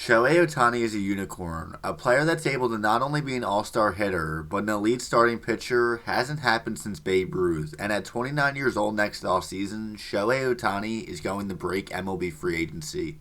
Shohei Ohtani is a unicorn, a player that's able to not only be an all-star hitter, but an elite starting pitcher. Hasn't happened since Babe Ruth, and at 29 years old next offseason, Shohei Ohtani is going to break MLB free agency.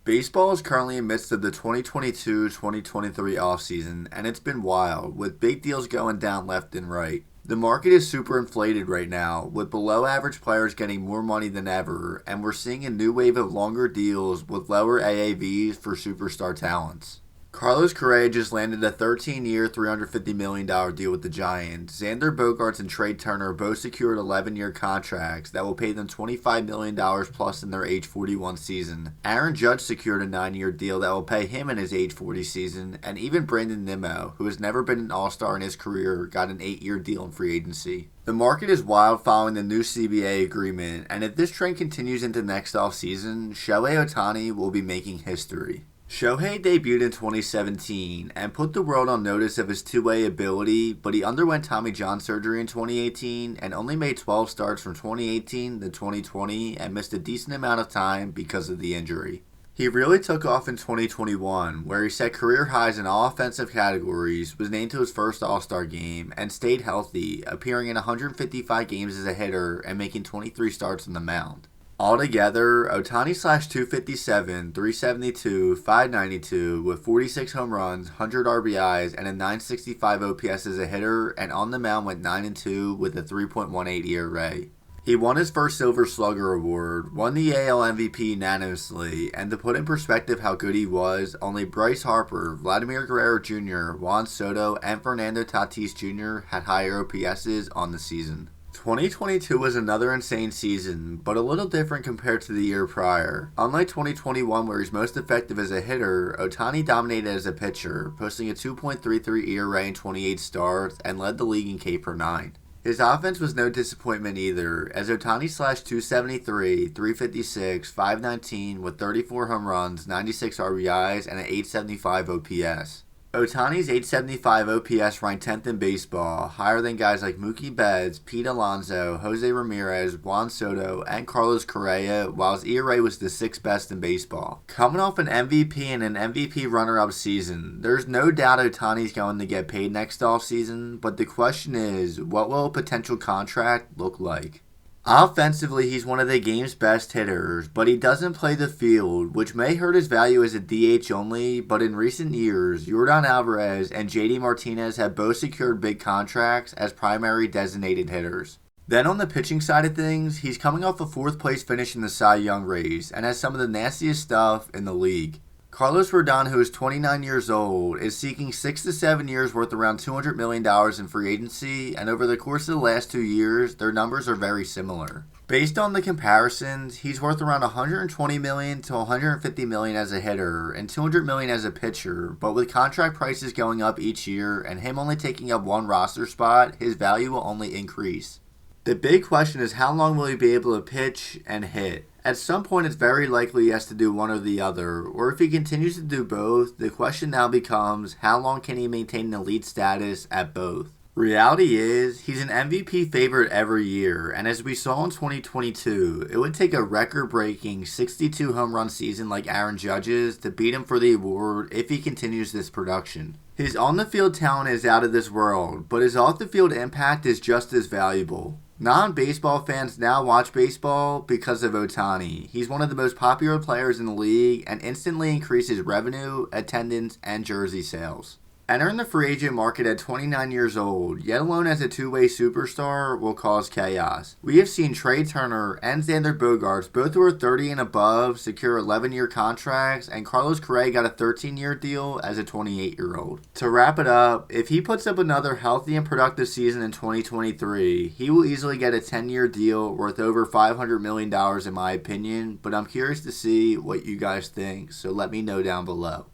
Baseball is currently in the midst of the 2022-2023 offseason, and it's been wild, with big deals going down left and right. The market is super inflated right now, with below average players getting more money than ever, and we're seeing a new wave of longer deals with lower AAVs for superstar talents. Carlos Correa just landed a 13-year, $350 million deal with the Giants. Xander Bogaerts and Trey Turner both secured 11-year contracts that will pay them $25 million plus in their age 41 season. Aaron Judge secured a 9-year deal that will pay him in his age 40 season, and even Brandon Nimmo, who has never been an all-star in his career, got an 8-year deal in free agency. The market is wild following the new CBA agreement, and if this trend continues into next offseason, Shohei Ohtani will be making history. Shohei debuted in 2017 and put the world on notice of his two-way ability, but he underwent Tommy John surgery in 2018 and only made 12 starts from 2018 to 2020 and missed a decent amount of time because of the injury. He really took off in 2021, where he set career highs in all offensive categories, was named to his first All-Star game, and stayed healthy, appearing in 155 games as a hitter and making 23 starts on the mound. Altogether, Ohtani slashed 257, 372, 592 with 46 home runs, 100 RBIs, and a 965 OPS as a hitter, and on the mound went 9-2 with a 3.18 ERA. He won his first Silver Slugger award, won the AL MVP unanimously, and to put in perspective how good he was, only Bryce Harper, Vladimir Guerrero Jr., Juan Soto, and Fernando Tatis Jr. had higher OPSs on the season. 2022 was another insane season, but a little different compared to the year prior. Unlike 2021, where he's most effective as a hitter, Ohtani dominated as a pitcher, posting a 2.33 ERA in 28 starts and led the league in K per 9. His offense was no disappointment either, as Ohtani slashed 273, 356, 519 with 34 home runs, 96 RBIs, and an 875 OPS. Ohtani's 875 OPS ranked 10th in baseball, higher than guys like Mookie Betts, Pete Alonso, Jose Ramirez, Juan Soto, and Carlos Correa, while his ERA was the 6th best in baseball. Coming off an MVP and an MVP runner-up season, there's no doubt Ohtani's going to get paid next offseason, but the question is, what will a potential contract look like? Offensively, he's one of the game's best hitters, but he doesn't play the field, which may hurt his value as a DH only, but in recent years, Yordan Alvarez and JD Martinez have both secured big contracts as primary designated hitters. Then on the pitching side of things, he's coming off a 4th place finish in the Cy Young race and has some of the nastiest stuff in the league. Carlos Rodon, who is 29 years old, is seeking 6 to 7 years worth around $200 million in free agency, and over the course of the last 2 years, their numbers are very similar. Based on the comparisons, he's worth around $120 million to $150 million as a hitter and $200 million as a pitcher, but with contract prices going up each year and him only taking up one roster spot, his value will only increase. The big question is, how long will he be able to pitch and hit? At some point, it's very likely he has to do one or the other, or if he continues to do both, the question now becomes, how long can he maintain an elite status at both? Reality is, he's an MVP favorite every year, and as we saw in 2022, it would take a record-breaking 62 home run season like Aaron Judge's to beat him for the award if he continues this production. His on-the-field talent is out of this world, but his off-the-field impact is just as valuable. Non-baseball fans now watch baseball because of Ohtani. He's one of the most popular players in the league and instantly increases revenue, attendance, and jersey sales. Entering the free agent market at 29 years old, yet alone as a two-way superstar, will cause chaos. We have seen Trey Turner and Xander Bogaerts, both who are 30 and above, secure 11-year contracts, and Carlos Correa got a 13-year deal as a 28-year-old. To wrap it up, if he puts up another healthy and productive season in 2023, he will easily get a 10-year deal worth over $500 million in my opinion, but I'm curious to see what you guys think, so let me know down below.